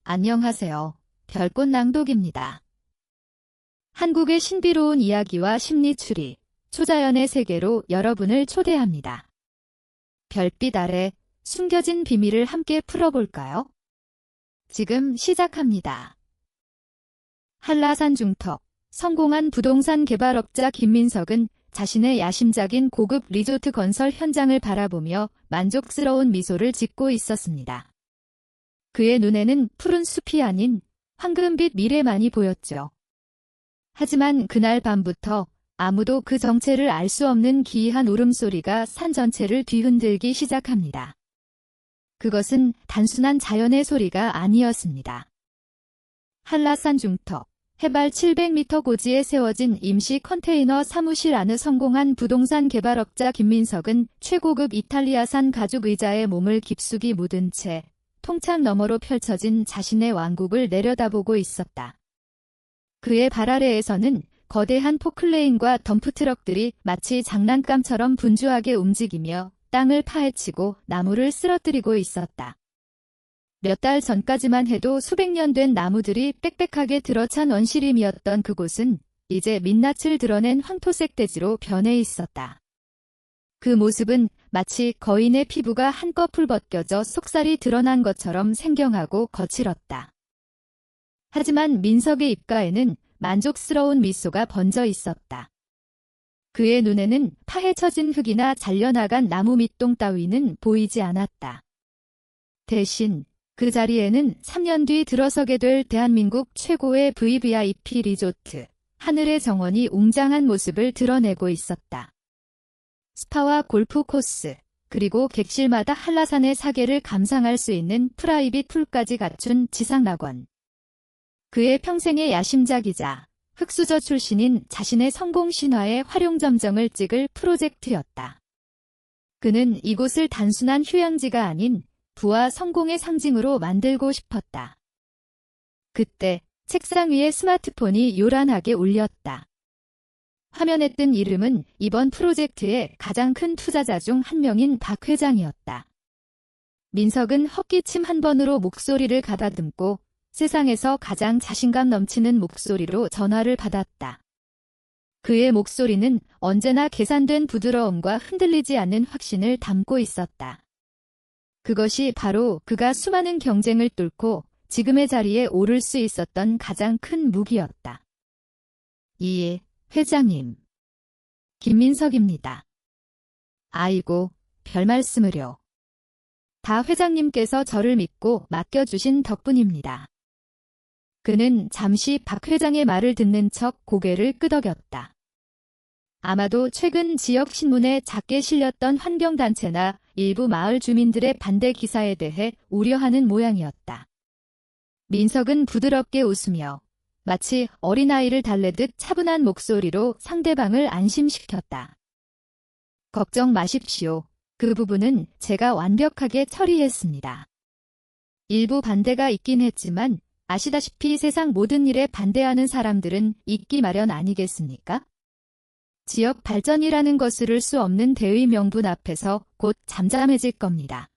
안녕하세요. 별꽃 낭독입니다. 한국의 신비로운 이야기와 심리 추리, 초자연의 세계로 여러분을 초대합니다. 별빛 아래 숨겨진 비밀을 함께 풀어볼까요? 지금 시작합니다. 한라산 중턱, 성공한 부동산 개발업자 김민석은 자신의 야심작인 고급 리조트 건설 현장을 바라보며 만족스러운 미소를 짓고 있었습니다. 그의 눈에는 푸른 숲이 아닌 황금빛 미래만이 보였죠. 하지만 그날 밤부터 아무도 그 정체를 알 수 없는 기이한 울음소리가 산 전체를 뒤흔들기 시작합니다. 그것은 단순한 자연의 소리가 아니었습니다. 한라산 중턱, 해발 700m 고지에 세워진 임시 컨테이너 사무실 안에 성공한 부동산 개발업자 김민석은 최고급 이탈리아산 가죽 의자에 몸을 깊숙이 묻은 채 통창 너머로 펼쳐진 자신의 왕국을 내려다보고 있었다. 그의 발 아래에서는 거대한 포클레인과 덤프트럭들이 마치 장난감처럼 분주하게 움직이며 땅을 파헤치고 나무를 쓰러뜨리고 있었다. 몇 달 전까지만 해도 수백 년 된 나무들이 빽빽하게 들어찬 원시림이었던 그곳은 이제 민낯을 드러낸 황토색 대지로 변해 있었다. 그 모습은 마치 거인의 피부가 한꺼풀 벗겨져 속살이 드러난 것처럼 생경하고 거칠었다. 하지만 민석의 입가에는 만족스러운 미소가 번져 있었다. 그의 눈에는 파헤쳐진 흙이나 잘려나간 나무 밑동 따위는 보이지 않았다. 대신 그 자리에는 3년 뒤 들어서게 될 대한민국 최고의 VVIP 리조트, 하늘의 정원이 웅장한 모습을 드러내고 있었다. 스파와 골프 코스, 그리고 객실마다 한라산의 사계를 감상할 수 있는 프라이빗 풀까지 갖춘 지상낙원. 그의 평생의 야심작이자 흙수저 출신인 자신의 성공 신화의 활용점정을 찍을 프로젝트였다. 그는 이곳을 단순한 휴양지가 아닌 부와 성공의 상징으로 만들고 싶었다. 그때 책상 위에 스마트폰이 요란하게 울렸다. 화면에 뜬 이름은 이번 프로젝트의 가장 큰 투자자 중 한 명인 박 회장이었다. 민석은 헛기침 한 번으로 목소리를 가다듬고 세상에서 가장 자신감 넘치는 목소리로 전화를 받았다. 그의 목소리는 언제나 계산된 부드러움과 흔들리지 않는 확신을 담고 있었다. 그것이 바로 그가 수많은 경쟁을 뚫고 지금의 자리에 오를 수 있었던 가장 큰 무기였다. 이 회장님. 김민석입니다. 아이고, 별말씀을요. 다 회장님께서 저를 믿고 맡겨주신 덕분입니다. 그는 잠시 박 회장의 말을 듣는 척 고개를 끄덕였다. 아마도 최근 지역 신문에 작게 실렸던 환경단체나 일부 마을 주민들의 반대 기사에 대해 우려하는 모양이었다. 민석은 부드럽게 웃으며 마치 어린아이를 달래듯 차분한 목소리로 상대방을 안심시켰다. 걱정 마십시오. 그 부분은 제가 완벽하게 처리했습니다. 일부 반대가 있긴 했지만 아시다시피 세상 모든 일에 반대하는 사람들은 있기 마련 아니겠습니까? 지역 발전이라는 것을 수 없는 대의 명분 앞에서 곧 잠잠해질 겁니다.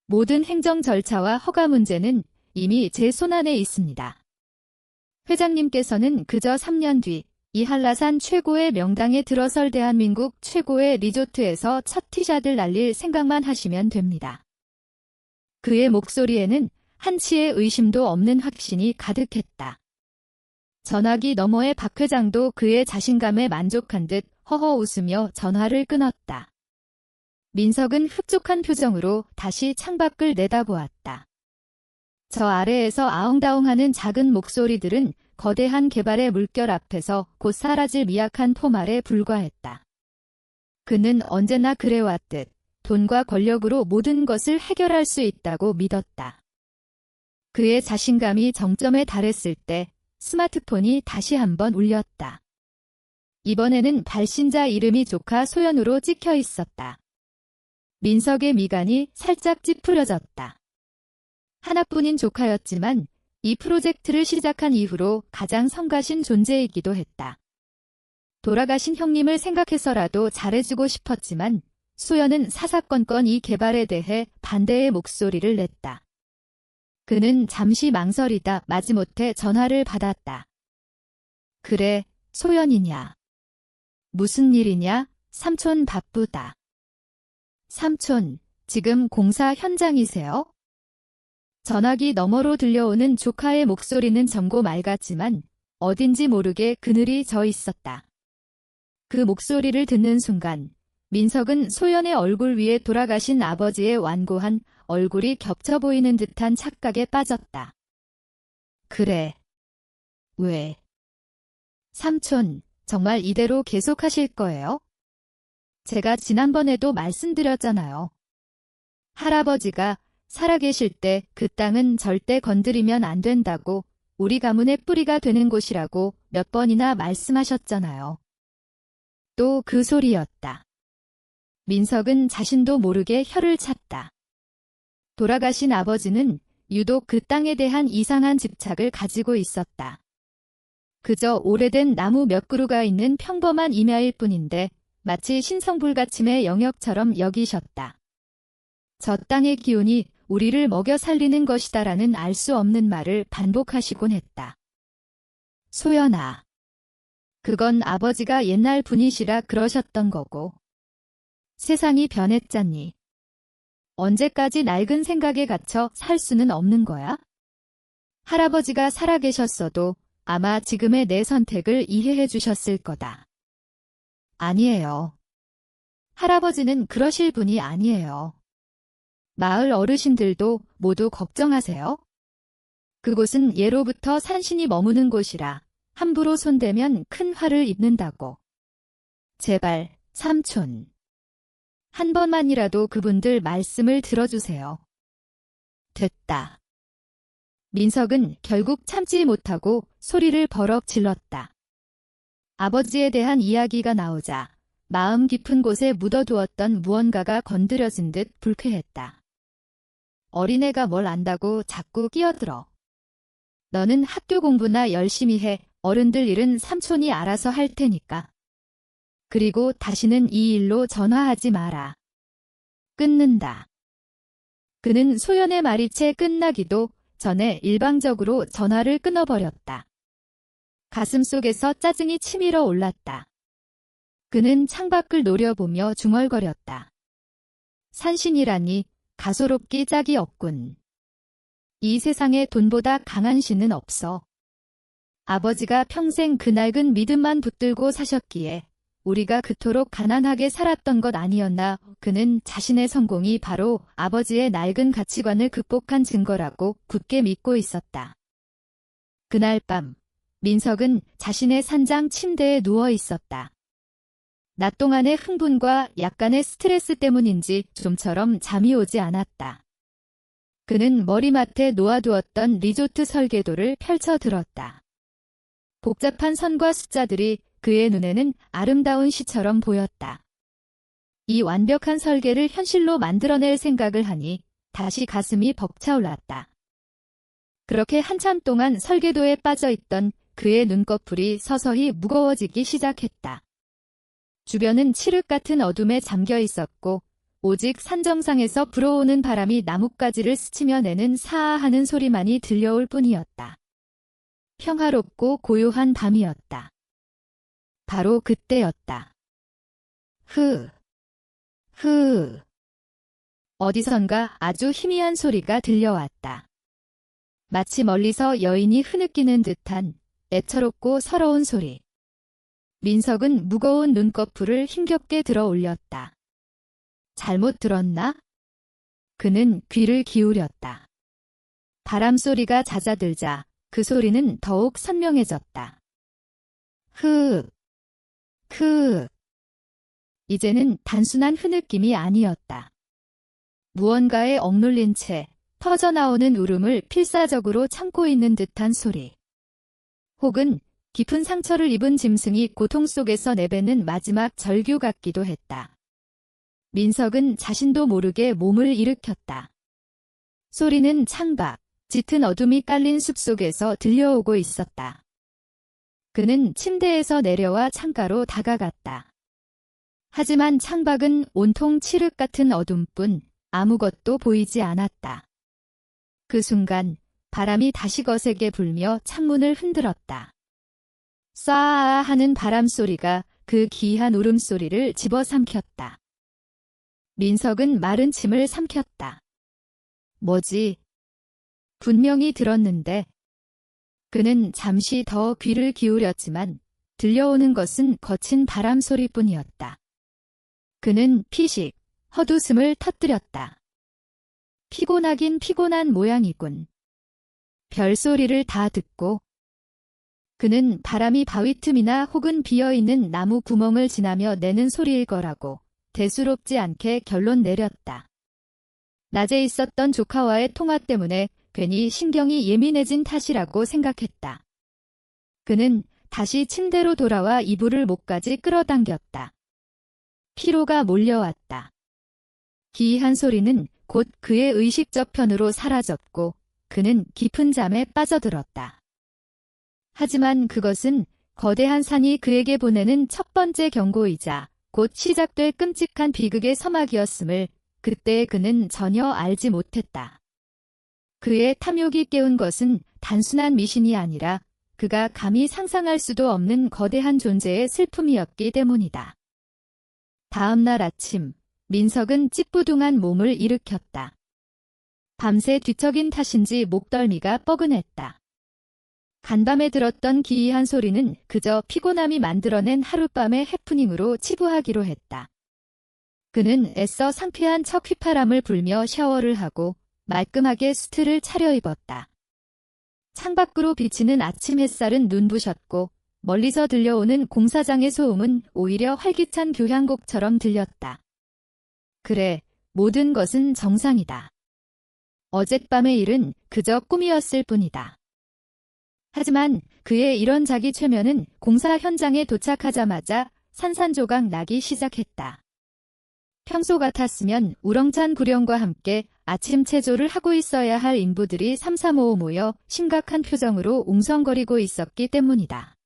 모든 행정 절차와 허가 문제는 이미 제 손안에 있습니다. 회장님께서는 그저 3년 뒤 이 한라산 최고의 명당에 들어설 대한민국 최고의 리조트에서 첫 티샷을 날릴 생각만 하시면 됩니다. 그의 목소리에는 한치의 의심도 없는 확신이 가득했다. 전화기 너머의 박 회장도 그의 자신감에 만족한 듯 허허 웃으며 전화를 끊었다. 민석은 흡족한 표정으로 다시 창밖을 내다보았다. 저 아래에서 아웅다웅하는 작은 목소리들은 거대한 개발의 물결 앞에서 곧 사라질 미약한 포말에 불과했다. 그는 언제나 그래왔듯 돈과 권력으로 모든 것을 해결할 수 있다고 믿었다. 그의 자신감이 정점에 달했을 때 스마트폰이 다시 한번 울렸다. 이번에는 발신자 이름이 조카 소연으로 찍혀 있었다. 민석의 미간이 살짝 찌푸려졌다. 하나뿐인 조카였지만 이 프로젝트를 시작한 이후로 가장 성가신 존재이기도 했다. 돌아가신 형님을 생각해서라도 잘해주고 싶었지만 소연은 사사건건 이 개발에 대해 반대의 목소리를 냈다. 그는 잠시 망설이다 마지못해 전화를 받았다. 그래, 소연이냐? 무슨 일이냐? 삼촌 바쁘다. 삼촌, 지금 공사 현장이세요? 전화기 너머로 들려오는 조카의 목소리는 젊고 맑았지만 어딘지 모르게 그늘이 져 있었다. 그 목소리를 듣는 순간 민석은 소연의 얼굴 위에 돌아가신 아버지의 완고한 얼굴이 겹쳐 보이는 듯한 착각에 빠졌다. 그래. 왜? 삼촌, 정말 이대로 계속하실 거예요? 제가 지난번에도 말씀드렸잖아요. 할아버지가 살아계실 때 그 땅은 절대 건드리면 안 된다고, 우리 가문의 뿌리가 되는 곳이라고 몇 번이나 말씀하셨잖아요. 또 그 소리였다. 민석은 자신도 모르게 혀를 찼다. 돌아가신 아버지는 유독 그 땅에 대한 이상한 집착을 가지고 있었다. 그저 오래된 나무 몇 그루가 있는 평범한 임야일 뿐인데 마치 신성불가침의 영역처럼 여기셨다. 저 땅의 기운이 우리를 먹여 살리는 것이다라는 알 수 없는 말을 반복하시곤 했다. 소연아. 그건 아버지가 옛날 분이시라 그러셨던 거고. 세상이 변했잖니. 언제까지 낡은 생각에 갇혀 살 수는 없는 거야? 할아버지가 살아계셨어도 아마 지금의 내 선택을 이해해 주셨을 거다. 아니에요. 할아버지는 그러실 분이 아니에요. 마을 어르신들도 모두 걱정하세요. 그곳은 예로부터 산신이 머무는 곳이라 함부로 손대면 큰 화를 입는다고. 제발, 삼촌. 한 번만이라도 그분들 말씀을 들어주세요. 됐다. 민석은 결국 참지 못하고 소리를 버럭 질렀다. 아버지에 대한 이야기가 나오자 마음 깊은 곳에 묻어두었던 무언가가 건드려진 듯 불쾌했다. 어린애가 뭘 안다고 자꾸 끼어들어. 너는 학교 공부나 열심히 해. 어른들 일은 삼촌이 알아서 할 테니까. 그리고 다시는 이 일로 전화하지 마라. 끊는다. 그는 소연의 말이 채 끝나기도 전에 일방적으로 전화를 끊어버렸다. 가슴속에서 짜증이 치밀어 올랐다. 그는 창밖을 노려보며 중얼거렸다. 산신이라니 가소롭기 짝이 없군. 이 세상에 돈보다 강한 신은 없어. 아버지가 평생 그 낡은 믿음만 붙들고 사셨기에 우리가 그토록 가난하게 살았던 것 아니었나. 그는 자신의 성공이 바로 아버지의 낡은 가치관을 극복한 증거라고 굳게 믿고 있었다. 그날 밤 민석은 자신의 산장 침대에 누워 있었다. 낮 동안의 흥분과 약간의 스트레스 때문인지 좀처럼 잠이 오지 않았다. 그는 머리맡에 놓아두었던 리조트 설계도를 펼쳐 들었다. 복잡한 선과 숫자들이 그의 눈에는 아름다운 시처럼 보였다. 이 완벽한 설계를 현실로 만들어낼 생각을 하니 다시 가슴이 벅차올랐다. 그렇게 한참 동안 설계도에 빠져있던 그의 눈꺼풀이 서서히 무거워지기 시작했다. 주변은 칠흑 같은 어둠에 잠겨 있었고 오직 산 정상에서 불어오는 바람이 나뭇가지를 스치며 내는 사아하는 소리만이 들려올 뿐이었다. 평화롭고 고요한 밤이었다. 바로 그때였다. 어디선가 아주 희미한 소리가 들려왔다. 마치 멀리서 여인이 흐느끼는 듯한 애처롭고 서러운 소리. 민석은 무거운 눈꺼풀을 힘겹게 들어 올렸다. 잘못 들었나? 그는 귀를 기울였다. 바람소리가 잦아들자 그 소리는 더욱 선명해졌다. 이제는 단순한 흐느낌이 아니었다. 무언가에 억눌린 채 터져나오는 울음을 필사적으로 참고 있는 듯한 소리. 혹은 깊은 상처를 입은 짐승이 고통 속에서 내뱉는 마지막 절규 같기도 했다. 민석은 자신도 모르게 몸을 일으켰다. 소리는 창밖, 짙은 어둠이 깔린 숲속에서 들려오고 있었다. 그는 침대에서 내려와 창가로 다가갔다. 하지만 창밖은 온통 칠흑 같은 어둠뿐 아무것도 보이지 않았다. 그 순간 바람이 다시 거세게 불며 창문을 흔들었다. 쏴아 하는 바람소리가 그 기이한 울음소리를 집어삼켰다. 민석은 마른 침을 삼켰다. 뭐지? 분명히 들었는데. 그는 잠시 더 귀를 기울였지만 들려오는 것은 거친 바람소리뿐이었다. 그는 피식, 헛웃음을 터뜨렸다. 피곤하긴 피곤한 모양이군. 별소리를 다 듣고 그는 바람이 바위 틈이나 혹은 비어있는 나무 구멍을 지나며 내는 소리일 거라고 대수롭지 않게 결론 내렸다. 낮에 있었던 조카와의 통화 때문에 괜히 신경이 예민해진 탓이라고 생각했다. 그는 다시 침대로 돌아와 이불을 목까지 끌어당겼다. 피로가 몰려왔다. 기이한 소리는 곧 그의 의식 저편으로 사라졌고 그는 깊은 잠에 빠져들었다. 하지만 그것은 거대한 산이 그에게 보내는 첫 번째 경고이자 곧 시작될 끔찍한 비극의 서막이었음을 그때 그는 전혀 알지 못했다. 그의 탐욕이 깨운 것은 단순한 미신이 아니라 그가 감히 상상할 수도 없는 거대한 존재의 슬픔이었기 때문이다. 다음 날 아침, 민석은 찌뿌둥한 몸을 일으켰다. 밤새 뒤척인 탓인지 목덜미가 뻐근했다. 간밤에 들었던 기이한 소리는 그저 피곤함이 만들어낸 하룻밤의 해프닝으로 치부하기로 했다. 그는 애써 상쾌한 척 휘파람을 불며 샤워를 하고 말끔하게 수트를 차려입었다. 창밖으로 비치는 아침 햇살은 눈부셨고 멀리서 들려오는 공사장의 소음은 오히려 활기찬 교향곡처럼 들렸다. 그래, 모든 것은 정상이다. 어젯밤의 일은 그저 꿈이었을 뿐이다. 하지만 그의 이런 자기 최면은 공사 현장에 도착하자마자 산산조각 나기 시작했다. 평소 같았으면 우렁찬 구령과 함께 아침 체조를 하고 있어야 할 인부들이 삼삼오오 모여 심각한 표정으로 웅성거리고 있었기 때문이다.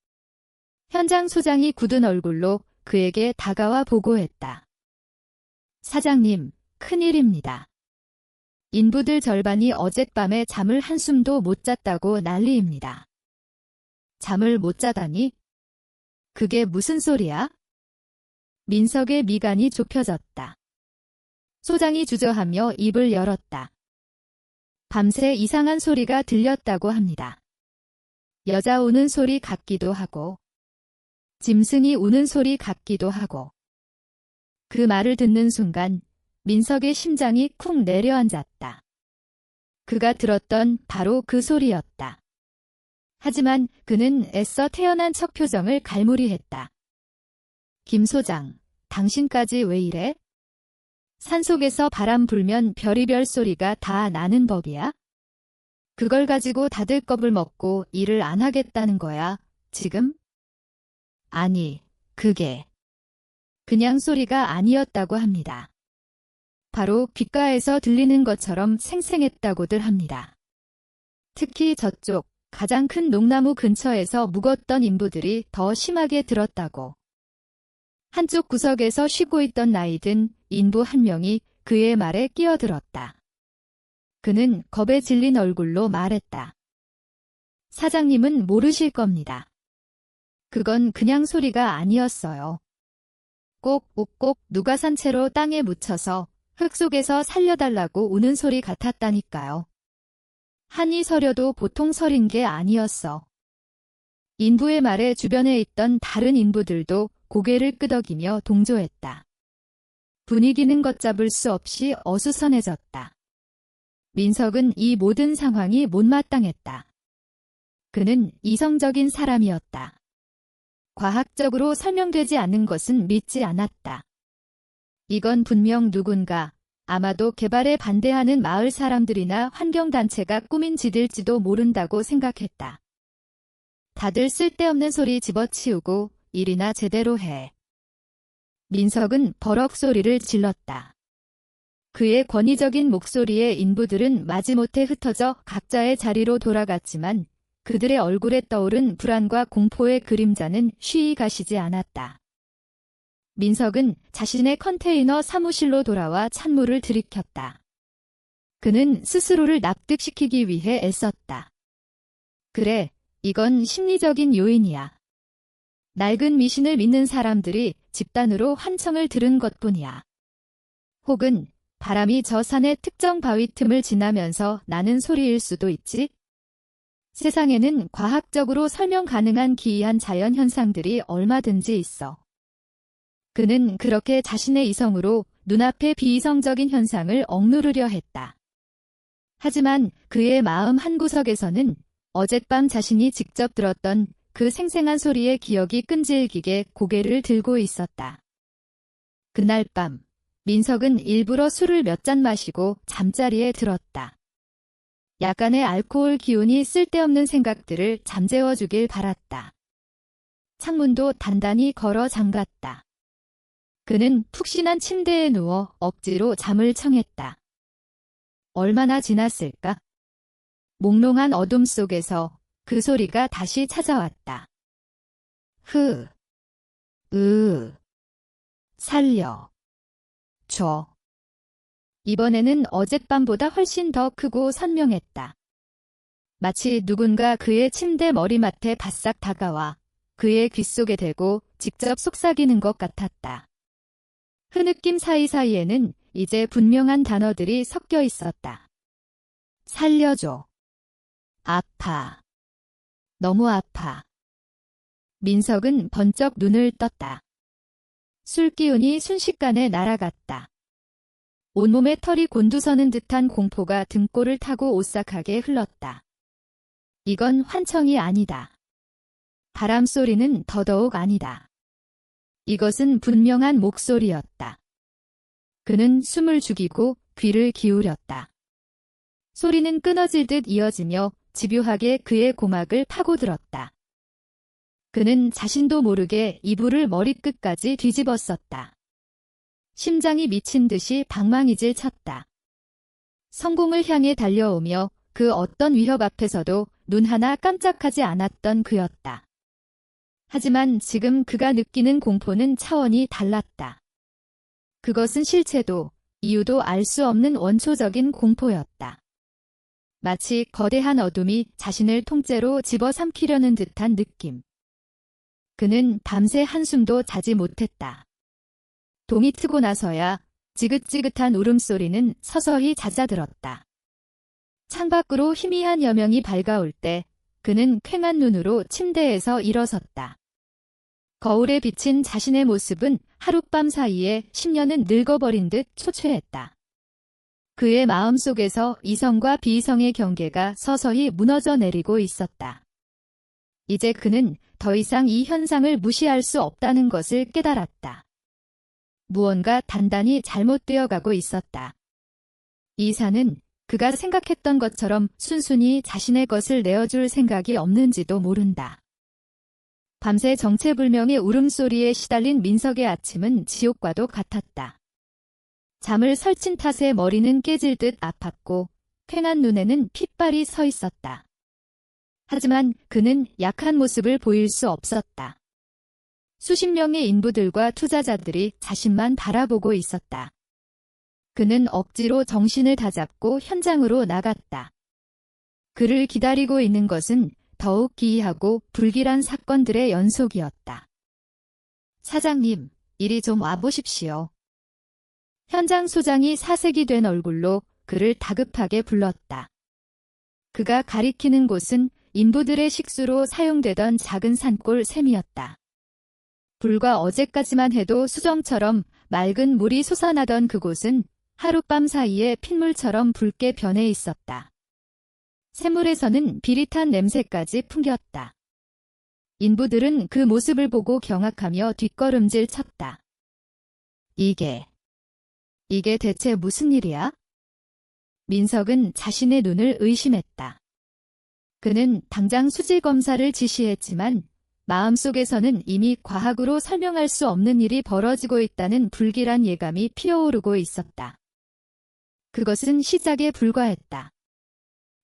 현장 소장이 굳은 얼굴로 그에게 다가와 보고했다. 사장님, 큰일입니다. 인부들 절반이 어젯밤에 잠을 한숨도 못 잤다고 난리입니다. 잠을 못 자다니? 그게 무슨 소리야? 민석의 미간이 좁혀졌다. 소장이 주저하며 입을 열었다. 밤새 이상한 소리가 들렸다고 합니다. 여자 우는 소리 같기도 하고 짐승이 우는 소리 같기도 하고. 그 말을 듣는 순간 민석의 심장이 쿵 내려앉았다. 그가 들었던 바로 그 소리였다. 하지만 그는 애써 태어난 척 표정을 갈무리했다. 김 소장, 당신까지 왜 이래? 산속에서 바람 불면 별이별 소리가 다 나는 법이야? 그걸 가지고 다들 겁을 먹고 일을 안 하겠다는 거야, 지금? 아니, 그게 그냥 소리가 아니었다고 합니다. 바로 귓가에서 들리는 것처럼 생생했다고들 합니다. 특히 저쪽 가장 큰 농나무 근처에서 묵었던 인부들이 더 심하게 들었다고. 한쪽 구석에서 쉬고 있던 나이든 인부 한 명이 그의 말에 끼어들었다. 그는 겁에 질린 얼굴로 말했다. 사장님은 모르실 겁니다. 그건 그냥 소리가 아니었어요. 꼭꼭꼭 누가 산채로 땅에 묻혀서 흙 속에서 살려달라고 우는 소리 같았다니까요. 한이 서려도 보통 서린 게 아니었어. 인부의 말에 주변에 있던 다른 인부들도 고개를 끄덕이며 동조했다. 분위기는 걷잡을 수 없이 어수선해졌다. 민석은 이 모든 상황이 못마땅했다. 그는 이성적인 사람이었다. 과학적으로 설명되지 않는 것은 믿지 않았다. 이건 분명 누군가, 아마도 개발에 반대하는 마을 사람들이나 환경단체가 꾸민 짓일지도 모른다고 생각했다. 다들 쓸데없는 소리 집어치우고 일이나 제대로 해. 민석은 버럭 소리를 질렀다. 그의 권위적인 목소리에 인부들은 마지못해 흩어져 각자의 자리로 돌아갔지만 그들의 얼굴에 떠오른 불안과 공포의 그림자는 쉬이 가시지 않았다. 민석은 자신의 컨테이너 사무실로 돌아와 찬물을 들이켰다. 그는 스스로를 납득시키기 위해 애썼다. 그래, 이건 심리적인 요인이야. 낡은 미신을 믿는 사람들이 집단으로 환청을 들은 것뿐이야. 혹은 바람이 저 산의 특정 바위 틈을 지나면서 나는 소리일 수도 있지? 세상에는 과학적으로 설명 가능한 기이한 자연 현상들이 얼마든지 있어. 그는 그렇게 자신의 이성으로 눈앞의 비이성적인 현상을 억누르려 했다. 하지만 그의 마음 한구석에서는 어젯밤 자신이 직접 들었던 그 생생한 소리의 기억이 끈질기게 고개를 들고 있었다. 그날 밤, 민석은 일부러 술을 몇 잔 마시고 잠자리에 들었다. 약간의 알코올 기운이 쓸데없는 생각들을 잠재워주길 바랐다. 창문도 단단히 걸어 잠갔다. 그는 푹신한 침대에 누워 억지로 잠을 청했다. 얼마나 지났을까? 몽롱한 어둠 속에서 그 소리가 다시 찾아왔다. 살려. 줘. 이번에는 어젯밤보다 훨씬 더 크고 선명했다. 마치 누군가 그의 침대 머리맡에 바싹 다가와 그의 귓속에 대고 직접 속삭이는 것 같았다. 흐느낌 사이사이에는 이제 분명한 단어들이 섞여 있었다. 살려줘. 아파. 너무 아파. 민석은 번쩍 눈을 떴다. 술기운이 순식간에 날아갔다. 온몸에 털이 곤두서는 듯한 공포가 등골을 타고 오싹하게 흘렀다. 이건 환청이 아니다. 바람소리는 더더욱 아니다. 이것은 분명한 목소리였다. 그는 숨을 죽이고 귀를 기울였다. 소리는 끊어질 듯 이어지며 집요하게 그의 고막을 파고들었다. 그는 자신도 모르게 이불을 머리끝까지 뒤집었었다. 심장이 미친 듯이 방망이질 쳤다. 성공을 향해 달려오며 그 어떤 위협 앞에서도 눈 하나 깜짝하지 않았던 그였다. 하지만 지금 그가 느끼는 공포는 차원이 달랐다. 그것은 실체도 이유도 알 수 없는 원초적인 공포였다. 마치 거대한 어둠이 자신을 통째로 집어삼키려는 듯한 느낌. 그는 밤새 한숨도 자지 못했다. 동이 트고 나서야 지긋지긋한 울음소리는 서서히 잦아들었다. 창밖으로 희미한 여명이 밝아올 때 그는 퀭한 눈으로 침대에서 일어섰다. 거울에 비친 자신의 모습은 하룻밤 사이에 10년은 늙어버린 듯 초췌했다. 그의 마음속에서 이성과 비이성의 경계가 서서히 무너져 내리고 있었다. 이제 그는 더 이상 이 현상을 무시할 수 없다는 것을 깨달았다. 무언가 단단히 잘못되어 가고 있었다. 이 산은 그가 생각했던 것처럼 순순히 자신의 것을 내어줄 생각이 없는지도 모른다. 밤새 정체불명의 울음소리에 시달린 민석의 아침은 지옥과도 같았다. 잠을 설친 탓에 머리는 깨질 듯 아팠고 퀭한 눈에는 핏발이 서 있었다. 하지만 그는 약한 모습을 보일 수 없었다. 수십 명의 인부들과 투자자들이 자신만 바라보고 있었다. 그는 억지로 정신을 다잡고 현장으로 나갔다. 그를 기다리고 있는 것은 더욱 기이하고 불길한 사건들의 연속이었다. 사장님, 이리 좀 와보십시오. 현장 소장이 사색이 된 얼굴로 그를 다급하게 불렀다. 그가 가리키는 곳은 인부들의 식수로 사용되던 작은 산골 샘이었다. 불과 어제까지만 해도 수정처럼 맑은 물이 솟아나던 그곳은 하룻밤 사이에 핏물처럼 붉게 변해 있었다. 샘물에서는 비릿한 냄새까지 풍겼다. 인부들은 그 모습을 보고 경악하며 뒷걸음질 쳤다. 이게 대체 무슨 일이야? 민석은 자신의 눈을 의심했다. 그는 당장 수질 검사를 지시했지만 마음속에서는 이미 과학으로 설명할 수 없는 일이 벌어지고 있다는 불길한 예감이 피어오르고 있었다. 그것은 시작에 불과했다.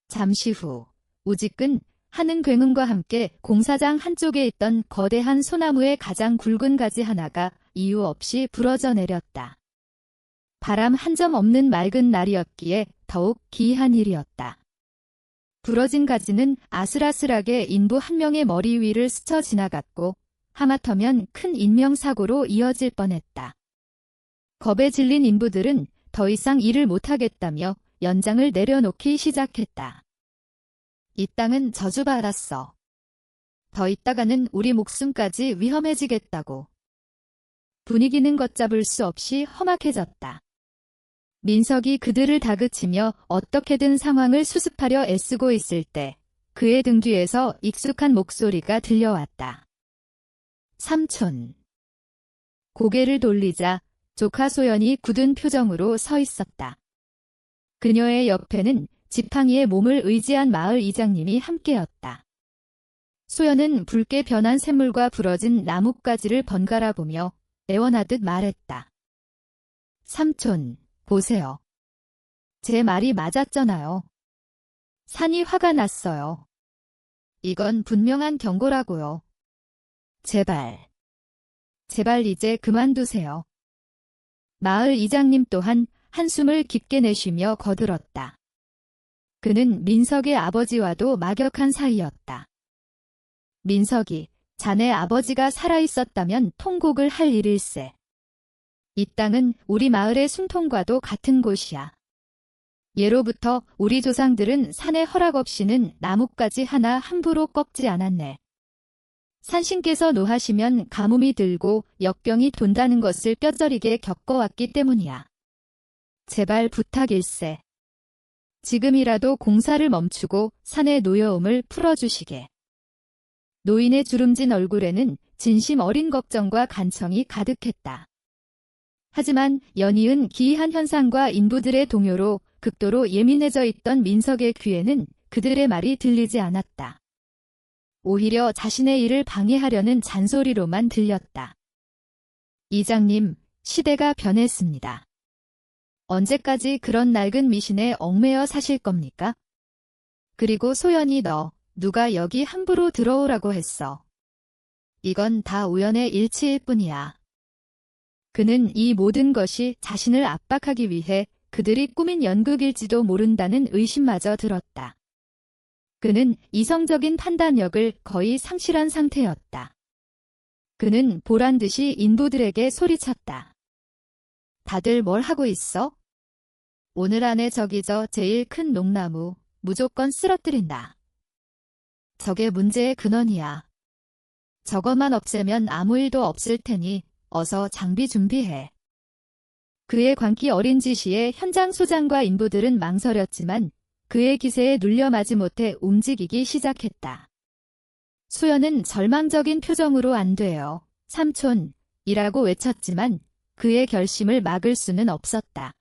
잠시 후 우직근 하는 굉음과 함께 공사장 한쪽에 있던 거대한 소나무의 가장 굵은 가지 하나가 이유 없이 부러져 내렸다. 바람 한 점 없는 맑은 날이었기에 더욱 기이한 일이었다. 부러진 가지는 아슬아슬하게 인부 한 명의 머리 위를 스쳐 지나갔고 하마터면 큰 인명사고로 이어질 뻔했다. 겁에 질린 인부들은 더 이상 일을 못하겠다며 연장을 내려놓기 시작했다. 이 땅은 저주받았어. 더 있다가는 우리 목숨까지 위험해지겠다고. 분위기는 걷잡을 수 없이 험악해졌다. 민석이 그들을 다그치며 어떻게든 상황을 수습하려 애쓰고 있을 때 그의 등 뒤에서 익숙한 목소리가 들려왔다. 삼촌. 고개를 돌리자 조카 소연이 굳은 표정으로 서 있었다. 그녀의 옆에는 지팡이에 몸을 의지한 마을 이장님이 함께였다. 소연은 붉게 변한 샘물과 부러진 나뭇가지를 번갈아 보며 애원하듯 말했다. 삼촌, 보세요. 제 말이 맞았잖아요. 산이 화가 났어요. 이건 분명한 경고라고요. 제발 이제 그만두세요. 마을 이장님 또한 한숨을 깊게 내쉬며 거들었다. 그는 민석의 아버지와도 막역한 사이였다. 민석이 자네 아버지가 살아있었다면 통곡을 할 일일세. 이 땅은 우리 마을의 숨통과도 같은 곳이야. 예로부터 우리 조상들은 산의 허락 없이는 나뭇가지 하나 함부로 꺾지 않았네. 산신께서 노하시면 가뭄이 들고 역병이 돈다는 것을 뼈저리게 겪어왔기 때문이야. 제발 부탁일세. 지금이라도 공사를 멈추고 산의 노여움을 풀어주시게. 노인의 주름진 얼굴에는 진심 어린 걱정과 간청이 가득했다. 하지만 연이은 기이한 현상과 인부들의 동요로 극도로 예민해져 있던 민석의 귀에는 그들의 말이 들리지 않았다. 오히려 자신의 일을 방해하려는 잔소리로만 들렸다. 이장님, 시대가 변했습니다. 언제까지 그런 낡은 미신에 얽매여 사실 겁니까? 그리고 소연이 누가 여기 함부로 들어오라고 했어. 이건 다 우연의 일치일 뿐이야. 그는 이 모든 것이 자신을 압박하기 위해 그들이 꾸민 연극일지도 모른다는 의심마저 들었다. 그는 이성적인 판단력을 거의 상실한 상태였다. 그는 보란듯이 인부들에게 소리쳤다. 다들 뭘 하고 있어? 오늘 안에 저기저 제일 큰 농나무 무조건 쓰러뜨린다. 저게 문제의 근원이야. 저것만 없애면 아무 일도 없을 테니 어서 장비 준비해. 그의 광기 어린 지시에 현장 소장과 인부들은 망설였지만 그의 기세에 눌려 마지 못해 움직이기 시작했다. 소연은 절망적인 표정으로 안 돼요. 삼촌, 이라고 외쳤지만 그의 결심을 막을 수는 없었다.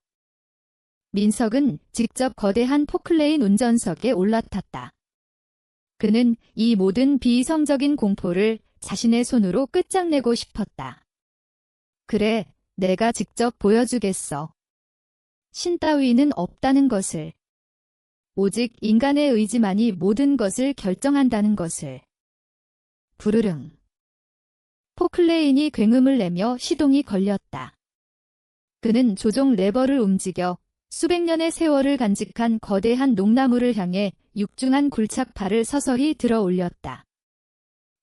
민석은 직접 거대한 포클레인 운전석에 올라탔다. 그는 이 모든 비이성적인 공포를 자신의 손으로 끝장내고 싶었다. 그래, 내가 직접 보여주겠어. 신 따위는 없다는 것을. 오직 인간의 의지만이 모든 것을 결정한다는 것을. 부르릉. 포클레인이 굉음을 내며 시동이 걸렸다. 그는 조종 레버를 움직여 수백 년의 세월을 간직한 거대한 농나무를 향해 육중한 굴착팔을 서서히 들어 올렸다.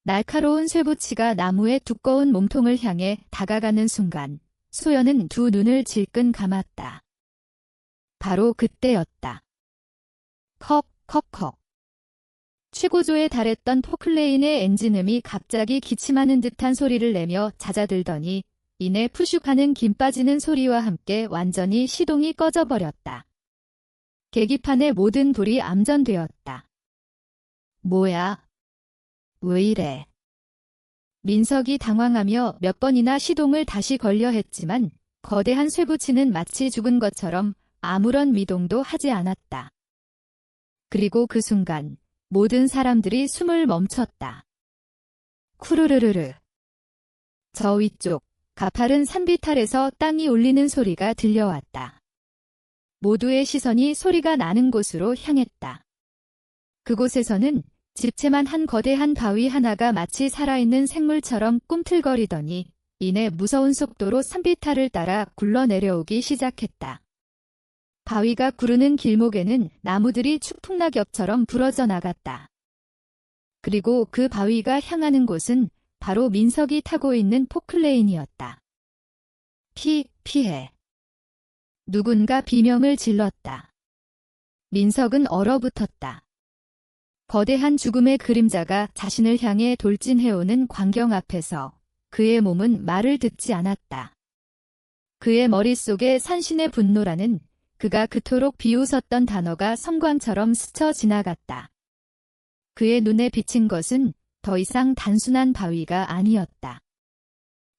날카로운 쇠붙이가 나무의 두꺼운 몸통을 향해 다가가는 순간 소연은 두 눈을 질끈 감았다. 바로 그때였다. 컥. 최고조에 달했던 포클레인의 엔진음이 갑자기 기침하는 듯한 소리를 내며 잦아들더니 이내 푸슉하는 김 빠지는 소리와 함께 완전히 시동이 꺼져버렸다. 계기판의 모든 불이 암전되었다. 뭐야? 왜 이래? 민석이 당황하며 몇 번이나 시동을 다시 걸려 했지만 거대한 쇠붙이는 마치 죽은 것처럼 아무런 미동도 하지 않았다. 그리고 그 순간 모든 사람들이 숨을 멈췄다. 쿠르르르르. 저 위쪽 가파른 산비탈에서 땅이 울리는 소리가 들려왔다. 모두의 시선이 소리가 나는 곳으로 향했다. 그곳에서는 집채만 한 거대한 바위 하나가 마치 살아있는 생물처럼 꿈틀거리더니 이내 무서운 속도로 산비탈을 따라 굴러내려오기 시작했다. 바위가 구르는 길목에는 나무들이 축풍낙엽처럼 부러져 나갔다. 그리고 그 바위가 향하는 곳은 바로 민석이 타고 있는 포클레인이었다. 피해. 누군가 비명을 질렀다. 민석은 얼어붙었다. 거대한 죽음의 그림자가 자신을 향해 돌진해오는 광경 앞에서 그의 몸은 말을 듣지 않았다. 그의 머릿속에 산신의 분노라는 그가 그토록 비웃었던 단어가 섬광처럼 스쳐 지나갔다. 그의 눈에 비친 것은 더 이상 단순한 바위가 아니었다.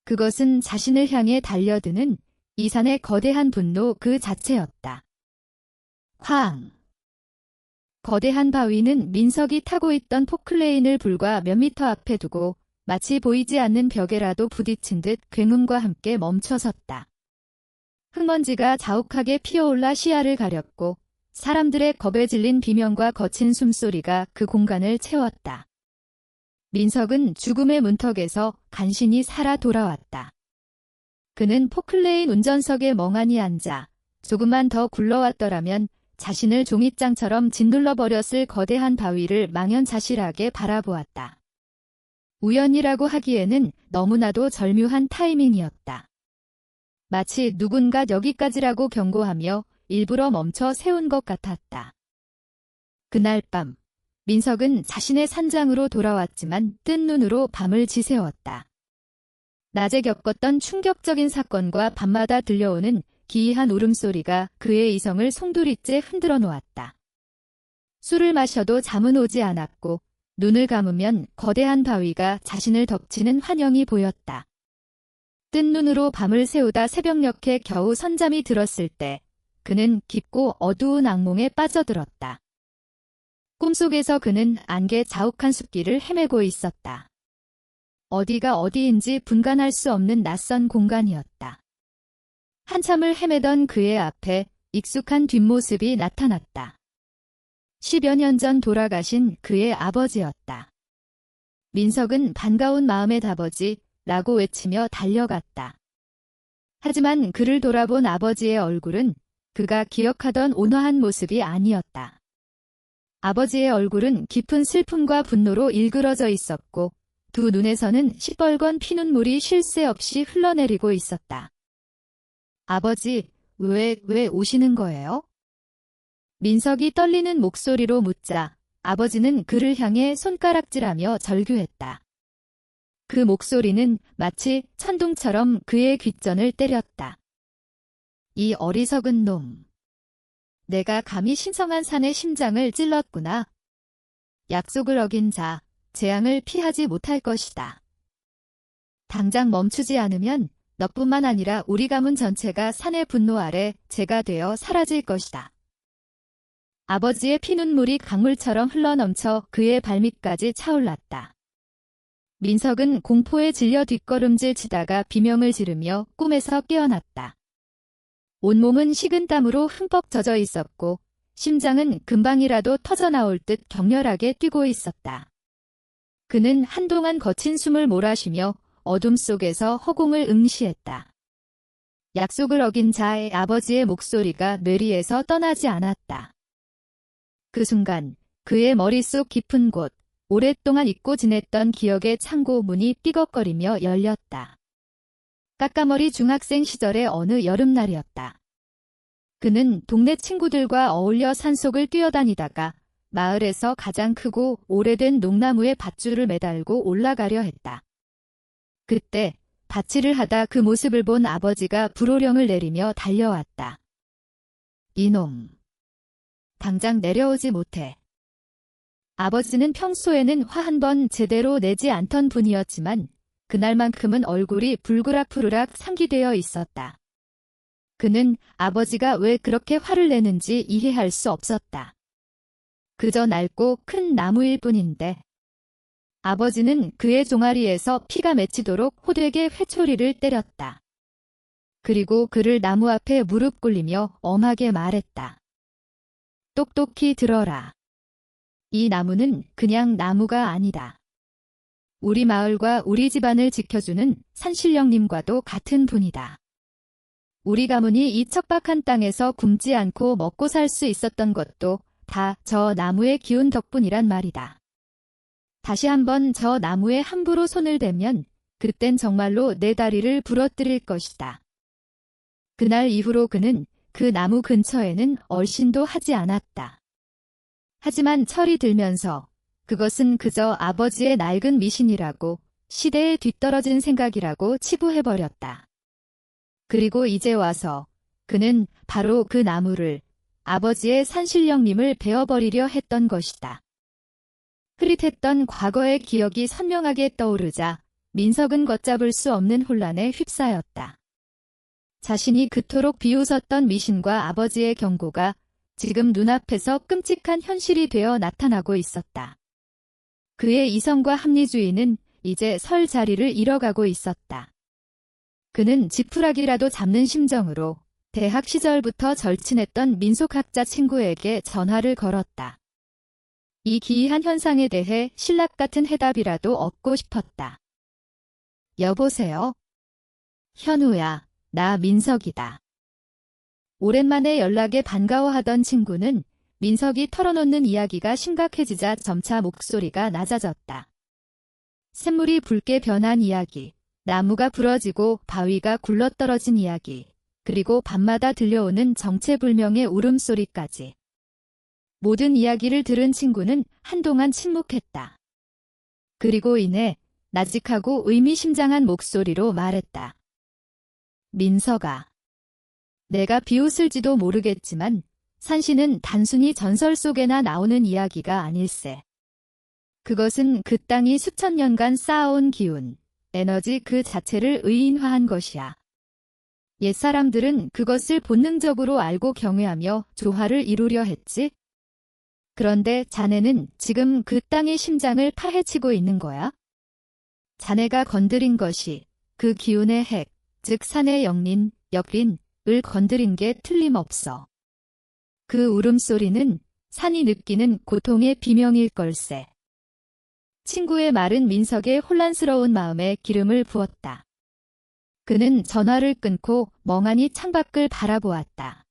그것은 자신을 향해 달려드는 이산의 거대한 분노 그 자체였다. 황! 거대한 바위는 민석이 타고 있던 포클레인을 불과 몇 미터 앞에 두고 마치 보이지 않는 벽에라도 부딪힌 듯 굉음과 함께 멈춰섰다. 흙먼지가 자욱하게 피어올라 시야를 가렸고 사람들의 겁에 질린 비명과 거친 숨소리가 그 공간을 채웠다. 민석은 죽음의 문턱에서 간신히 살아 돌아왔다. 그는 포클레인 운전석에 멍하니 앉아 조금만 더 굴러왔더라면 자신을 종잇장처럼 짓눌러버렸을 거대한 바위를 망연자실하게 바라보았다. 우연이라고 하기에는 너무나도 절묘한 타이밍이었다. 마치 누군가 여기까지라고 경고하며 일부러 멈춰 세운 것 같았다. 그날 밤, 민석은 자신의 산장으로 돌아왔지만 뜬 눈으로 밤을 지새웠다. 낮에 겪었던 충격적인 사건과 밤마다 들려오는 기이한 울음소리가 그의 이성을 송두리째 흔들어 놓았다. 술을 마셔도 잠은 오지 않았고 눈을 감으면 거대한 바위가 자신을 덮치는 환영이 보였다. 뜬 눈으로 밤을 새우다 새벽녘에 겨우 선잠이 들었을 때 그는 깊고 어두운 악몽에 빠져들었다. 꿈속에서 그는 안개 자욱한 숲길을 헤매고 있었다. 어디가 어디인지 분간할 수 없는 낯선 공간이었다. 한참을 헤매던 그의 앞에 익숙한 뒷모습이 나타났다. 10여 년 전 돌아가신 그의 아버지였다. 민석은 반가운 마음에 아버지라고 외치며 달려갔다. 하지만 그를 돌아본 아버지의 얼굴은 그가 기억하던 온화한 모습이 아니었다. 아버지의 얼굴은 깊은 슬픔과 분노로 일그러져 있었고 두 눈에서는 시뻘건 피눈물이 쉴 새 없이 흘러내리고 있었다. 아버지, 왜 오시는 거예요? 민석이 떨리는 목소리로 묻자 아버지는 그를 향해 손가락질하며 절규했다. 그 목소리는 마치 천둥처럼 그의 귓전을 때렸다. 이 어리석은 놈. 내가 감히 신성한 산의 심장을 찔렀구나. 약속을 어긴 자, 재앙을 피하지 못할 것이다. 당장 멈추지 않으면 너뿐만 아니라 우리 가문 전체가 산의 분노 아래 재가 되어 사라질 것이다. 아버지의 피눈물이 강물처럼 흘러넘쳐 그의 발밑까지 차올랐다. 민석은 공포에 질려 뒷걸음질 치다가 비명을 지르며 꿈에서 깨어났다. 온몸은 식은땀으로 흠뻑 젖어 있었고 심장은 금방이라도 터져나올 듯 격렬하게 뛰고 있었다. 그는 한동안 거친 숨을 몰아쉬며 어둠 속에서 허공을 응시했다. 약속을 어긴 자의 아버지의 목소리가 뇌리에서 떠나지 않았다. 그 순간 그의 머릿속 깊은 곳, 오랫동안 잊고 지냈던 기억의 창고 문이 삐걱거리며 열렸다. 까까머리 중학생 시절의 어느 여름날이었다. 그는 동네 친구들과 어울려 산속을 뛰어다니다가 마을에서 가장 크고 오래된 녹나무에 밧줄을 매달고 올라가려 했다. 그때 밭일을 하다 그 모습을 본 아버지가 불호령을 내리며 달려왔다. 이놈. 당장 내려오지 못해. 아버지는 평소에는 화 한 번 제대로 내지 않던 분이었지만 그날만큼은 얼굴이 불그락푸르락 상기되어 있었다. 그는 아버지가 왜 그렇게 화를 내는지 이해할 수 없었다. 그저 낡고 큰 나무일 뿐인데. 아버지는 그의 종아리에서 피가 맺히도록 호되게 회초리를 때렸다. 그리고 그를 나무 앞에 무릎 꿇리며 엄하게 말했다. 똑똑히 들어라. 이 나무는 그냥 나무가 아니다. 우리 마을과 우리 집안을 지켜주는 산신령님과도 같은 분이다. 우리 가문이 이 척박한 땅에서 굶지 않고 먹고 살 수 있었던 것도 다 저 나무의 기운 덕분이란 말이다. 다시 한번 저 나무에 함부로 손을 대면 그땐 정말로 내 다리를 부러뜨릴 것이다. 그날 이후로 그는 그 나무 근처에는 얼씬도 하지 않았다. 하지만 철이 들면서 그것은 그저 아버지의 낡은 미신이라고, 시대에 뒤떨어진 생각이라고 치부해버렸다. 그리고 이제 와서 그는 바로 그 나무를, 아버지의 산신령님을 베어버리려 했던 것이다. 흐릿했던 과거의 기억이 선명하게 떠오르자 민석은 걷잡을 수 없는 혼란에 휩싸였다. 자신이 그토록 비웃었던 미신과 아버지의 경고가 지금 눈앞에서 끔찍한 현실이 되어 나타나고 있었다. 그의 이성과 합리주의는 이제 설 자리를 잃어가고 있었다. 그는 지푸라기라도 잡는 심정으로 대학 시절부터 절친했던 민속학자 친구에게 전화를 걸었다. 이 기이한 현상에 대해 신락 같은 해답이라도 얻고 싶었다. 여보세요? 현우야, 나 민석이다. 오랜만에 연락에 반가워하던 친구는 민석이 털어놓는 이야기가 심각해지자 점차 목소리가 낮아졌다. 샘물이 붉게 변한 이야기, 나무가 부러지고 바위가 굴러떨어진 이야기, 그리고 밤마다 들려오는 정체불명의 울음소리까지. 모든 이야기를 들은 친구는 한동안 침묵했다. 그리고 이내 나직하고 의미심장한 목소리로 말했다. 민석아. 내가 비웃을지도 모르겠지만 산신은 단순히 전설 속에나 나오는 이야기가 아닐세. 그것은 그 땅이 수천 년간 쌓아온 기운, 에너지 그 자체를 의인화한 것이야. 옛사람들은 그것을 본능적으로 알고 경외하며 조화를 이루려 했지. 그런데 자네는 지금 그 땅의 심장을 파헤치고 있는 거야. 자네가 건드린 것이 그 기운의 핵, 즉 산의 영린, 역린을 건드린 게 틀림없어. 그 울음소리는 산이 느끼는 고통의 비명일 걸세. 친구의 말은 민석의 혼란스러운 마음에 기름을 부었다. 그는 전화를 끊고 멍하니 창밖을 바라보았다.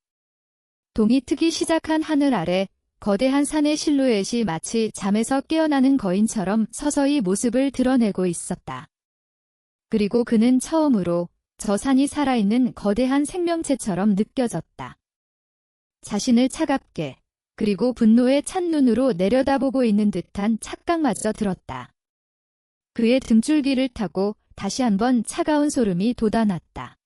동이 트기 시작한 하늘 아래 거대한 산의 실루엣이 마치 잠에서 깨어나는 거인처럼 서서히 모습을 드러내고 있었다. 그리고 그는 처음으로 저 산이 살아있는 거대한 생명체처럼 느껴졌다. 자신을 차갑게, 그리고 분노에 찬 눈으로 내려다보고 있는 듯한 착각마저 들었다. 그의 등줄기를 타고 다시 한번 차가운 소름이 돋아났다.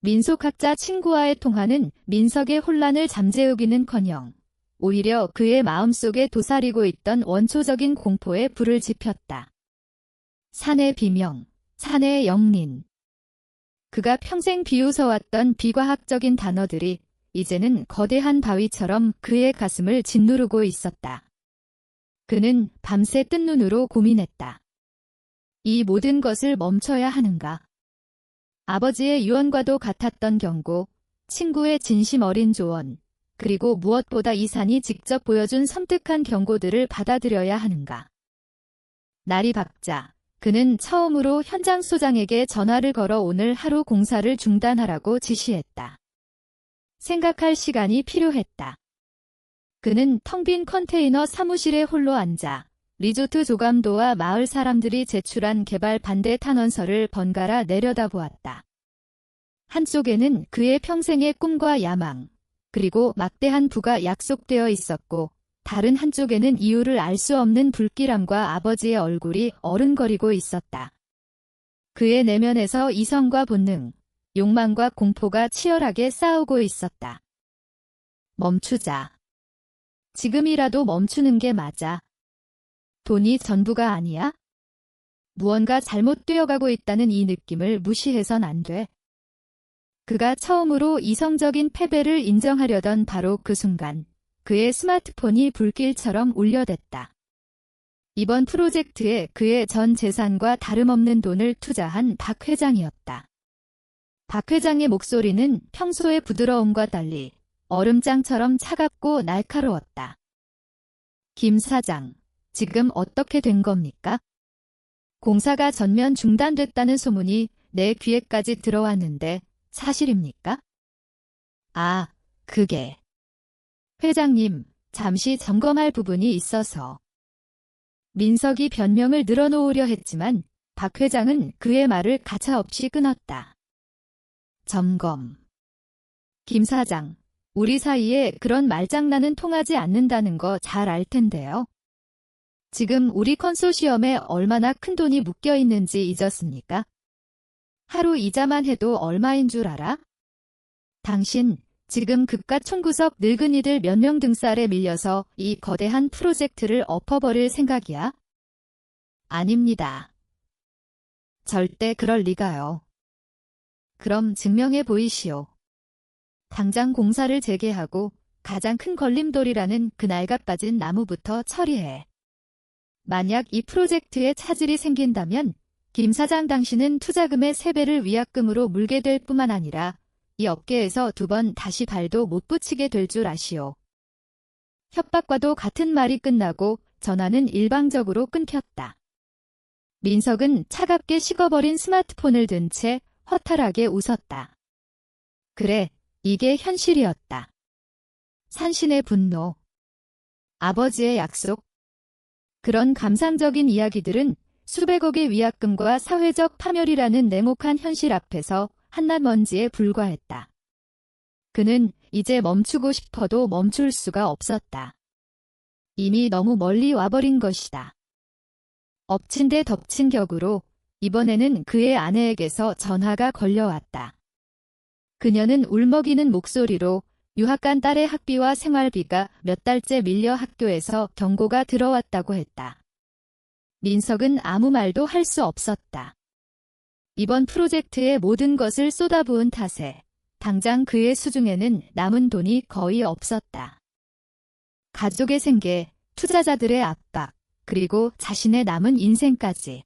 민속학자 친구와의 통화는 민석의 혼란을 잠재우기는커녕 오히려 그의 마음속에 도사리고 있던 원초적인 공포에 불을 지폈다. 산의 비명, 산의 영린. 그가 평생 비웃어왔던 비과학적인 단어들이 이제는 거대한 바위처럼 그의 가슴을 짓누르고 있었다. 그는 밤새 뜬 눈으로 고민했다. 이 모든 것을 멈춰야 하는가? 아버지의 유언과도 같았던 경고, 친구의 진심 어린 조언, 그리고 무엇보다 이 산이 직접 보여준 섬뜩한 경고들을 받아들여야 하는가? 날이 밝자 그는 처음으로 현장 소장에게 전화를 걸어 오늘 하루 공사를 중단하라고 지시했다. 생각할 시간이 필요했다. 그는 텅 빈 컨테이너 사무실에 홀로 앉아 리조트 조감도와 마을 사람들이 제출한 개발 반대 탄원서를 번갈아 내려다보았다. 한쪽에는 그의 평생의 꿈과 야망, 그리고 막대한 부가 약속되어 있었고 다른 한쪽에는 이유를 알 수 없는 불길함과 아버지의 얼굴이 어른거리고 있었다. 그의 내면에서 이성과 본능, 욕망과 공포가 치열하게 싸우고 있었다. 멈추자. 지금이라도 멈추는 게 맞아. 돈이 전부가 아니야? 무언가 잘못되어가고 있다는 이 느낌을 무시해선 안 돼. 그가 처음으로 이성적인 패배를 인정하려던 바로 그 순간 그의 스마트폰이 불길처럼 울려댔다. 이번 프로젝트에 그의 전 재산과 다름없는 돈을 투자한 박 회장이었다. 박 회장의 목소리는 평소의 부드러움과 달리 얼음장처럼 차갑고 날카로웠다. 김 사장, 지금 어떻게 된 겁니까? 공사가 전면 중단됐다는 소문이 내 귀에까지 들어왔는데 사실입니까? 아, 그게. 회장님, 잠시 점검할 부분이 있어서. 민석이 변명을 늘어놓으려 했지만 박 회장은 그의 말을 가차없이 끊었다. 점검. 김 사장, 우리 사이에 그런 말장난은 통하지 않는다는 거 잘 알 텐데요. 지금 우리 컨소시엄에 얼마나 큰 돈이 묶여 있는지 잊었습니까? 하루 이자만 해도 얼마인 줄 알아? 당신 지금 그깟 총구석 늙은이들 몇 명 등살에 밀려서 이 거대한 프로젝트를 엎어버릴 생각이야? 아닙니다. 절대 그럴 리가요. 그럼 증명해 보이시오. 당장 공사를 재개하고 가장 큰 걸림돌이라는 그 낡아빠진 나무부터 처리해. 만약 이 프로젝트에 차질이 생긴다면 김 사장 당신은 투자금의 3배를 위약금으로 물게 될 뿐만 아니라 이 업계에서 2번 다시 발도 못 붙이게 될 줄 아시오. 협박과도 같은 말이 끝나고 전화는 일방적으로 끊겼다. 민석은 차갑게 식어버린 스마트폰을 든 채 허탈하게 웃었다. 그래, 이게 현실이었다. 산신의 분노. 아버지의 약속. 그런 감상적인 이야기들은 수백억의 위약금과 사회적 파멸이라는 냉혹한 현실 앞에서 한낱먼지에 불과했다. 그는 이제 멈추고 싶어도 멈출 수가 없었다. 이미 너무 멀리 와버린 것이다. 엎친 데 덮친 격으로 이번에는 그의 아내에게서 전화가 걸려왔다. 그녀는 울먹이는 목소리로 유학 간 딸의 학비와 생활비가 몇 달째 밀려 학교에서 경고가 들어왔다고 했다. 민석은 아무 말도 할 수 없었다. 이번 프로젝트에 모든 것을 쏟아부은 탓에 당장 그의 수중에는 남은 돈이 거의 없었다. 가족의 생계, 투자자들의 압박, 그리고 자신의 남은 인생까지.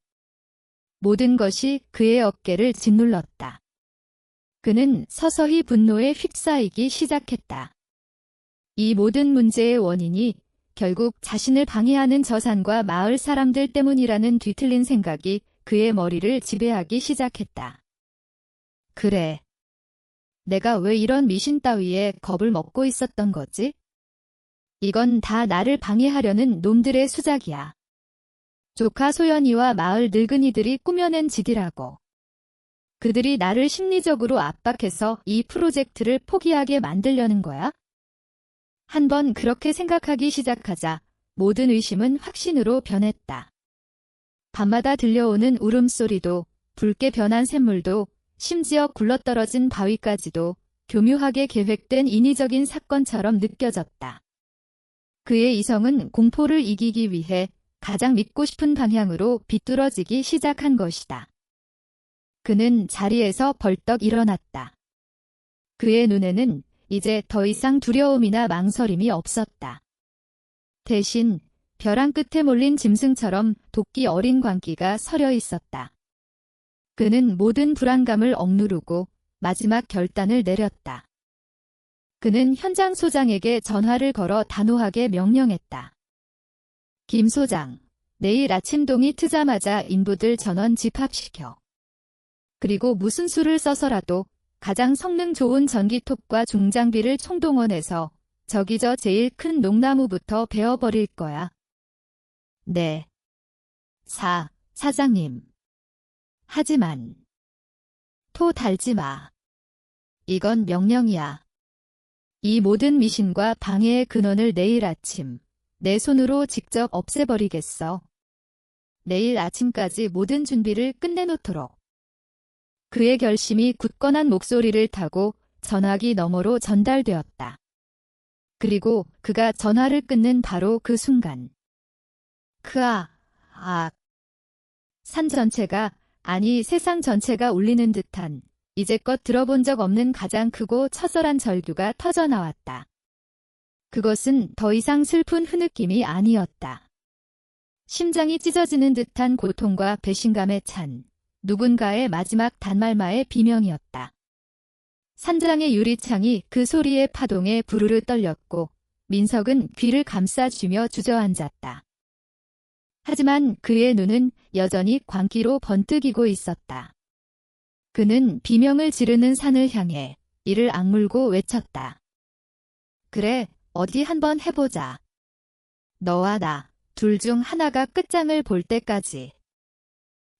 모든 것이 그의 어깨를 짓눌렀다. 그는 서서히 분노에 휩싸이기 시작했다. 이 모든 문제의 원인이 결국 자신을 방해하는 저산과 마을 사람들 때문이라는 뒤틀린 생각이 그의 머리를 지배하기 시작했다. 그래. 내가 왜 이런 미신 따위에 겁을 먹고 있었던 거지? 이건 다 나를 방해하려는 놈들의 수작이야. 조카 소연이와 마을 늙은이들이 꾸며낸 짓이라고. 그들이 나를 심리적으로 압박해서 이 프로젝트를 포기하게 만들려는 거야? 한번 그렇게 생각하기 시작하자 모든 의심은 확신으로 변했다. 밤마다 들려오는 울음소리도, 붉게 변한 샘물도, 심지어 굴러떨어진 바위까지도 교묘하게 계획된 인위적인 사건처럼 느껴졌다. 그의 이성은 공포를 이기기 위해 가장 믿고 싶은 방향으로 비뚤어지기 시작한 것이다. 그는 자리에서 벌떡 일어났다. 그의 눈에는 이제 더 이상 두려움이나 망설임이 없었다. 대신 벼랑 끝에 몰린 짐승처럼 도끼 어린 광기가 서려 있었다. 그는 모든 불안감을 억누르고 마지막 결단을 내렸다. 그는 현장 소장에게 전화를 걸어 단호하게 명령했다. 김 소장, 내일 아침 동이 트자마자 인부들 전원 집합시켜. 그리고 무슨 수를 써서라도 가장 성능 좋은 전기톱과 중장비를 총동원해서 저기 저 제일 큰 녹나무부터 베어버릴 거야. 네. 사장님. 하지만 토 달지 마. 이건 명령이야. 이 모든 미신과 방해의 근원을 내일 아침 내 손으로 직접 없애버리겠어. 내일 아침까지 모든 준비를 끝내놓도록. 그의 결심이 굳건한 목소리를 타고 전화기 너머로 전달되었다. 그리고 그가 전화를 끊는 바로 그 순간. 산 전체가, 아니 세상 전체가 울리는 듯한 이제껏 들어본 적 없는 가장 크고 처절한 절규가 터져나왔다. 그것은 더 이상 슬픈 흐느낌이 아니었다. 심장이 찢어지는 듯한 고통과 배신감에 찬 누군가의 마지막 단말마의 비명이었다. 산장의 유리창이 그 소리의 파동에 부르르 떨렸고 민석은 귀를 감싸쥐며 주저앉았다. 하지만 그의 눈은 여전히 광기로 번뜩이고 있었다. 그는 비명을 지르는 산을 향해 이를 악물고 외쳤다. 그래, 어디 한번 해보자. 너와 나, 둘 중 하나가 끝장을 볼 때까지.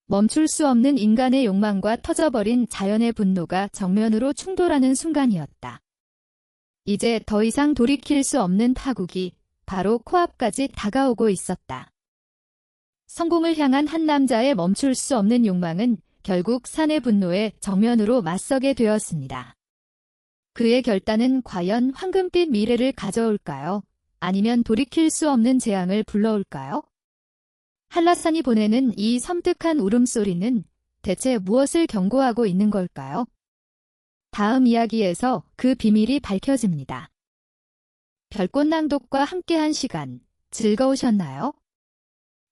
멈출 수 없는 인간의 욕망과 터져버린 자연의 분노가 정면으로 충돌하는 순간이었다. 이제 더 이상 돌이킬 수 없는 파국이 바로 코앞까지 다가오고 있었다. 성공을 향한 한 남자의 멈출 수 없는 욕망은 결국 산의 분노에 정면으로 맞서게 되었습니다. 그의 결단은 과연 황금빛 미래를 가져올까요? 아니면 돌이킬 수 없는 재앙을 불러올까요? 한라산이 보내는 이 섬뜩한 울음소리는 대체 무엇을 경고하고 있는 걸까요? 다음 이야기에서 그 비밀이 밝혀집니다. 별꽃 낭독과 함께한 시간 즐거우셨나요?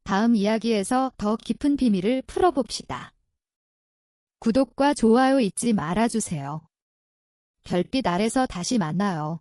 다음 이야기에서 더 깊은 비밀을 풀어봅시다. 구독과 좋아요 잊지 말아주세요. 별빛 아래서 다시 만나요.